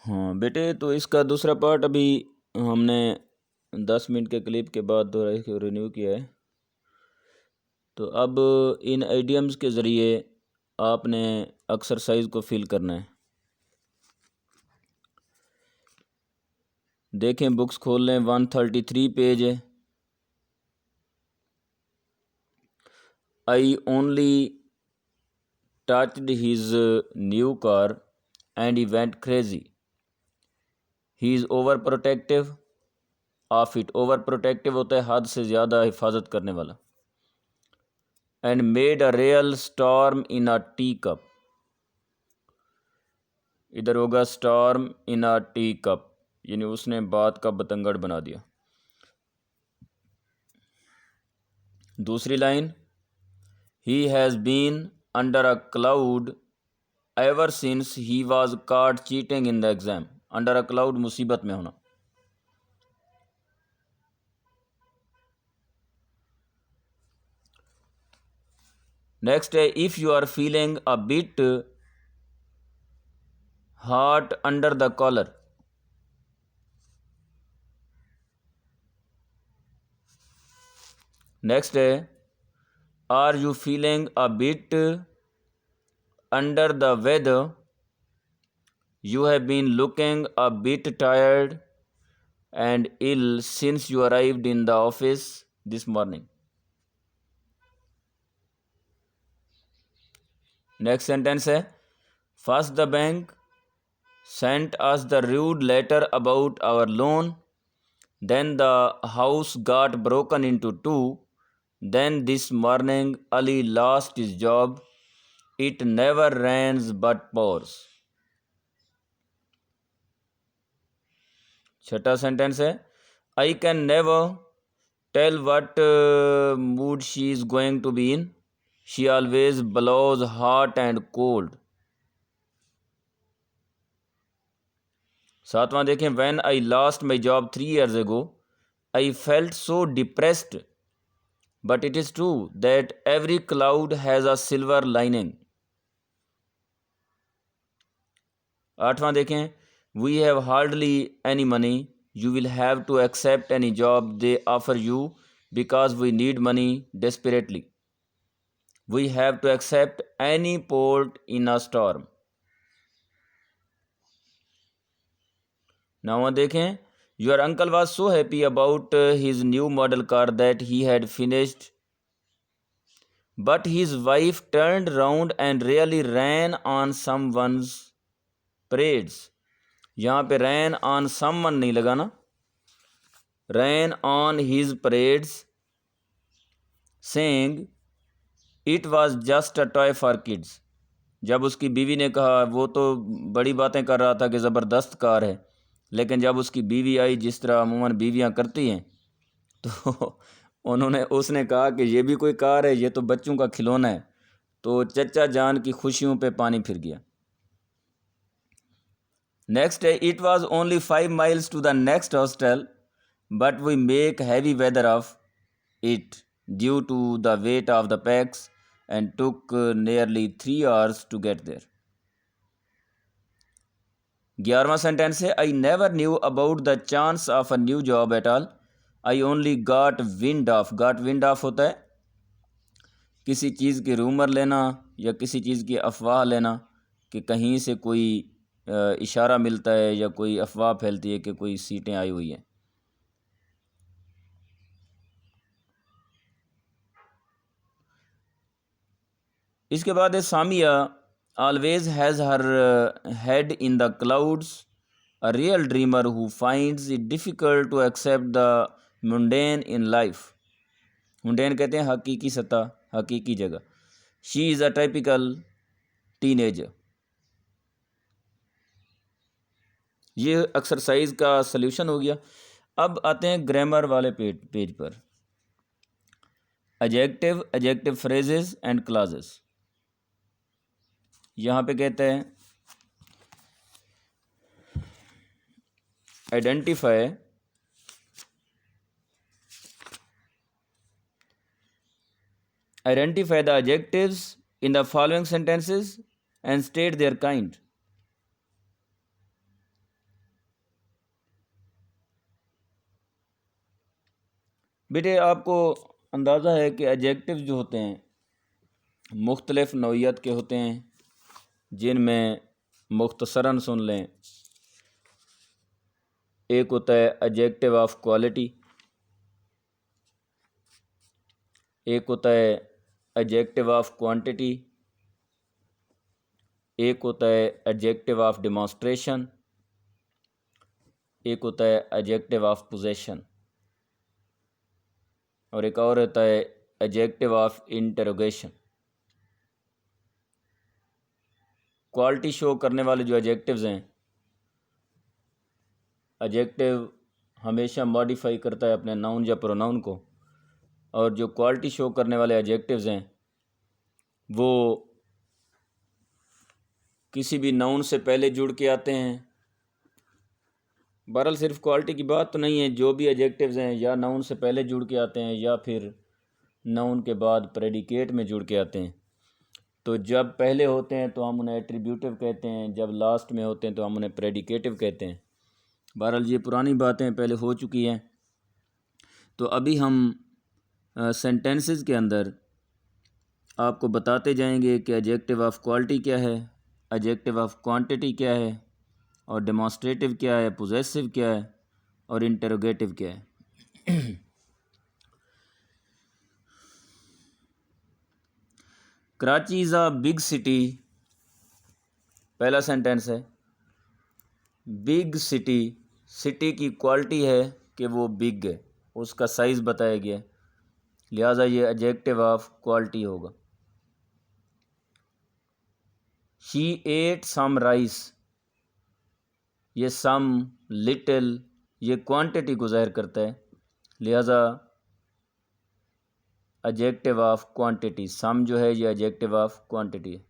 हाँ बेटे, तो इसका दूसरा पार्ट अभी हमने 10 मिनट के क्लिप के बाद रिन्यू किया है। तो अब इन आइडियम्स के ज़रिए आपने एक्सरसाइज को फिल करना है। देखें, बुक्स खोल लें, 133 पेज है। I only touched his new car and he went crazy. He is over protective of it. Over protective होता है हद से ज़्यादा हिफाजत करने वाला। And made a real storm in a tea cup. इधर होगा storm in a tea cup, यानी उसने बात का बतंगड़ बना दिया। दूसरी line, he has been under a cloud ever since he was caught cheating in the exam. Under a cloud, मुसीबत में होना। नेक्स्ट है, if you are feeling a bit hot under the collar. Next है, are you feeling a bit under the weather. You have been looking a bit tired and ill since you arrived in the office this morning. Next sentence है, first the bank sent us the rude letter about our loan, then the house got broken into two, then this morning Ali lost his job. It never rains but pours. छठा sentence है, I can never tell what mood she is going to be in. She always blows hot and cold. सातवां देखें, when I lost my job 3 years ago I felt so depressed but it is true that every cloud has a silver lining. आठवां देखें, we have hardly any money. You will have to accept any job they offer you because we need money desperately. We have to accept any port in a storm. Now देखें, your uncle was so happy about his new model car that he had finished but his wife turned round and really ran on someone's parades. यहाँ पे ran on someone नहीं लगाना, ran on his parades saying it was just a toy for kids. जब उसकी बीवी ने कहा, वो तो बड़ी बातें कर रहा था कि ज़बरदस्त कार है, लेकिन जब उसकी बीवी आई, जिस तरह अमूमन बीवियाँ करती हैं, तो उसने कहा कि ये भी कोई कार है, ये तो बच्चों का खिलौना है। तो चचा जान की खुशियों पे पानी फिर गया। नेक्स्ट है, it was only 5 miles to the next hostel but we make heavy weather of it due to the weight of the packs and took nearly 3 hours to get there. 11वां सेंटेंस है, I never knew about the chance of a new job at all. I only got wind of. Got wind of होता है किसी चीज़ की rumour लेना या किसी चीज़ की अफवाह लेना, कि कहीं से कोई इशारा मिलता है या कोई अफवाह फैलती है कि कोई सीटें आई हुई हैं। इसके बाद है, Samia always has her head in the clouds, a real dreamer who finds it difficult to accept the mundane in life. mundane कहते हैं हकीकी सतह, हकीकी जगह। she is a typical teenager. ये एक्सरसाइज का सल्यूशन हो गया। अब आते हैं ग्रामर वाले पेज पर। Adjective, adjective phrases and clauses. यहाँ पे कहते हैं, identify the adjectives in the following sentences and state their kind. बेटे आपको अंदाज़ा है कि एडजेक्टिव जो होते हैं मुख्तलिफ़ नौइयत के होते हैं, जिनमें मुख्तसरन सुन लें। एक होता है एडजेक्टिव ऑफ क्वालिटी, एक होता है एडजेक्टिव ऑफ क्वांटिटी, एक होता है एडजेक्टिव ऑफ डेमोन्स्ट्रेशन, एक होता है एडजेक्टिव ऑफ पोजेशन, और एक और होता है adjective of interrogation. Quality show करने वाले जो एडजेक्टिव्स हैं, एडजेक्टिव हमेशा मॉडिफाई करता है अपने नाउन या प्रोनाउन को, और जो क्वालिटी शो करने वाले एडजेक्टिव्स हैं वो किसी भी नाउन से पहले जुड़ के आते हैं। बहरहाल सिर्फ क्वालिटी की बात तो नहीं है, जो भी एडजेक्टिव्स हैं या नाउन से पहले जुड़ के आते हैं या फिर नाउन के बाद प्रेडिकेट में जुड़ के आते हैं। तो जब पहले होते हैं तो हम उन्हें एट्रीब्यूटिव कहते हैं, जब लास्ट में होते हैं तो हम उन्हें प्रेडिकेटिव कहते हैं। बहरहाल ये पुरानी बातें पहले हो चुकी हैं। तो अभी हम सेंटेंसेस के अंदर आपको बताते जाएंगे कि एडजेक्टिव ऑफ क्वालिटी क्या है, एडजेक्टिव ऑफ क्वांटिटी क्या है, और डेमोन्स्ट्रेटिव क्या है, पोजेसिव क्या है, और इंटरोगेटिव क्या है। Karachi is a big city. पहला सेंटेंस है बिग सिटी। सिटी की क्वालिटी है कि वो बिग है, उसका साइज़ बताया गया है, लिहाजा ये एडजेक्टिव ऑफ क्वालिटी होगा। शी एट सम राइस, ये सम, लिटिल, ये क्वांटिटी को ज़ाहिर करता है, लिहाजा एडजेक्टिव ऑफ क्वांटिटी। सम जो है ये एडजेक्टिव ऑफ क्वांटिटी है।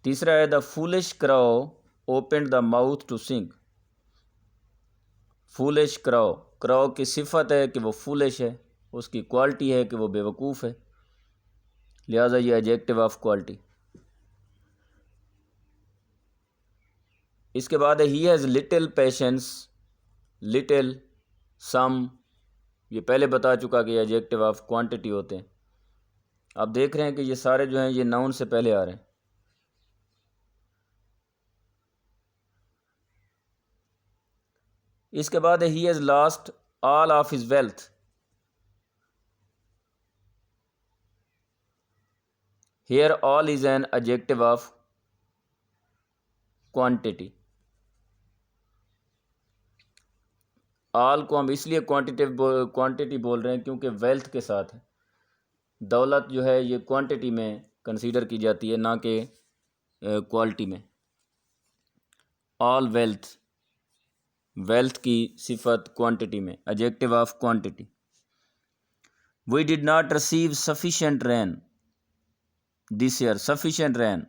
तीसरा है the foolish crow opened the mouth to sing. Foolish crow, crow की सिफत है कि वो फूलिश है, उसकी क्वालिटी है कि वो बेवकूफ़ है, लिहाजा ये एडजेक्टिव ऑफ क्वालिटी। इसके बाद है he has little patience. Little, some, ये पहले बता चुका कि एडजेक्टिव ऑफ क्वांटिटी होते हैं। आप देख रहे हैं कि ये सारे जो हैं ये नाउन से पहले आ रहे हैं। इसके बाद है he has lost all of his wealth. Here all is an adjective of quantity. All को हम इसलिए क्वांटिटी बोल रहे हैं क्योंकि वेल्थ के साथ है। दौलत जो है ये क्वांटिटी में कंसीडर की जाती है, ना कि क्वालिटी में। ऑल वेल्थ, वेल्थ की सिफत क्वांटिटी में, adjective of quantity. We did not receive sufficient rain this year. Sufficient rain,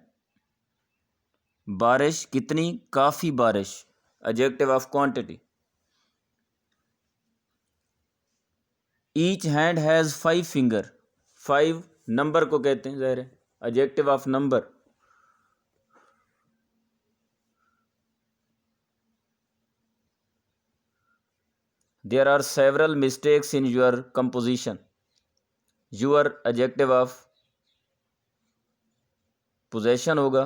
बारिश कितनी, काफ़ी बारिश, adjective of quantity. Each hand has 5 finger. 5 number को कहते हैं, ज़ाहिर है, adjective of number. There are several mistakes in your composition. Your adjective of possession होगा,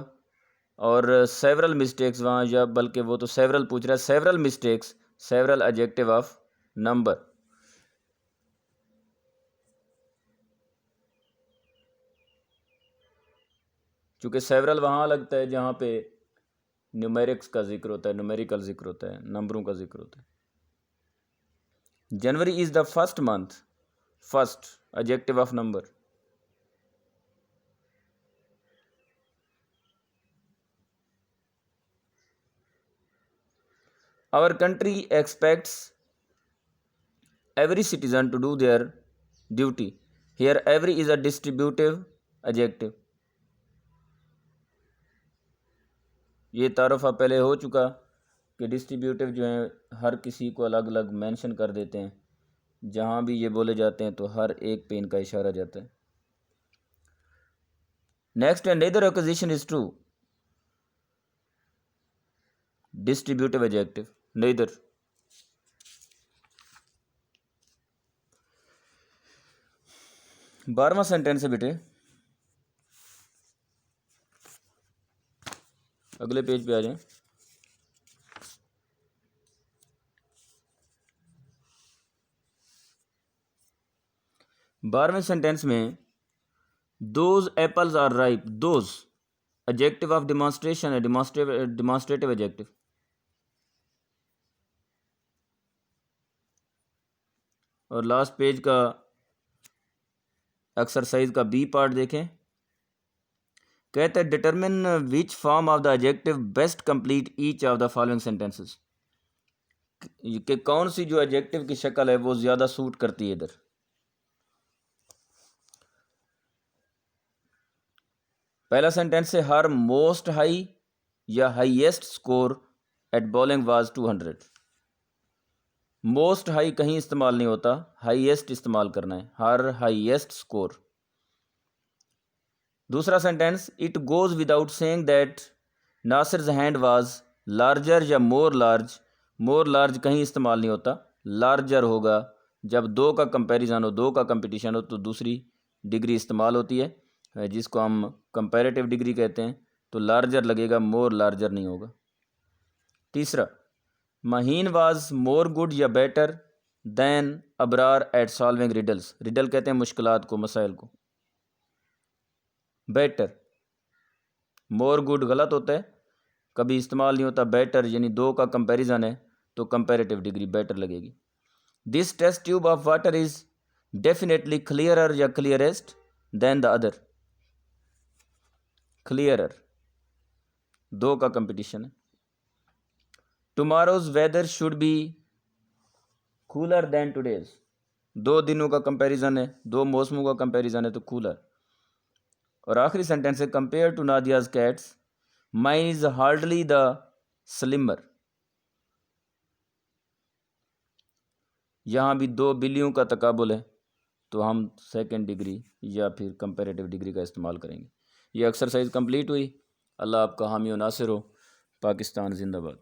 और सेवरल मिस्टेक्स वहाँ, या बल्कि वो तो सेवरल पूछ रहा है, several mistakes, several adjective of number. चूँकि सेवरल वहाँ लगता है जहाँ पे न्यूमेरिक्स का जिक्र होता है, न्यूमेरिकल जिक्र होता है, नंबरों का जिक्र होता है। जनवरी is the first month. First, adjective of number. Our country expects every citizen to do their duty. Here every is a distributive adjective. ये तारुफ पहले हो चुका कि डिस्ट्रीब्यूटिव जो हैं हर किसी को अलग अलग मेंशन कर देते हैं, जहाँ भी ये बोले जाते हैं तो हर एक पे इनका इशारा जाता है। नेक्स्ट है neither acquisition is true. Distributive adjective neither. 12वां सेंटेंस है बेटे, अगले पेज पे आ जाएं। 12वें सेंटेंस में those apples are ripe, those adjective of demonstration है, डिमॉन्स्ट्रेटिव एडजेक्टिव। और लास्ट पेज का एक्सरसाइज का बी पार्ट देखें, कहते हैं determine which form of the adjective best complete each of the following sentences, कि कौन सी जो एडजेक्टिव की शक्ल है वो ज़्यादा सूट करती है इधर। पहला सेंटेंस है हर मोस्ट हाई या highest score at bowling was 200। Most high कहीं इस्तेमाल नहीं होता, हाईएस्ट इस्तेमाल करना है, हर हाईएस्ट स्कोर। दूसरा sentence it goes without saying that Nasir's hand was larger या मोर लार्ज, मोर लार्ज कहीं इस्तेमाल नहीं होता, लार्जर होगा जब दो का कंपैरिजन हो, दो का कंपटीशन हो तो दूसरी डिग्री इस्तेमाल होती है जिसको हम कंपैरेटिव डिग्री कहते हैं, तो लार्जर लगेगा, मोर लार्जर नहीं होगा। तीसरा महीन वाज मोर गुड या better than Abrar eight solving riddles, riddle कहते हैं मुश्किलात को, मसाइल को। बेटर, मोर गुड गलत होता है, कभी इस्तेमाल नहीं होता, बेटर यानी दो का कंपैरिजन है तो कंपैरेटिव डिग्री बेटर लगेगी। This test tube of water is definitely clearer या clearest than the other, clearer, दो का कंपटीशन है। Tomorrow's weather should be cooler than today's, दो दिनों का कंपैरिजन है, दो मौसमों का कंपैरिजन है तो कूलर। और आखिरी सेंटेंस है compare to Nadia's cats mine is hardly the slimmer, यहाँ भी दो बिल्लियों का तकाबुल है तो हम सेकंड डिग्री या फिर कंपैरेटिव डिग्री का इस्तेमाल करेंगे। ये एक्सरसाइज कंप्लीट हुई। अल्लाह आपका हामी व नासिर हो। पाकिस्तान जिंदाबाद।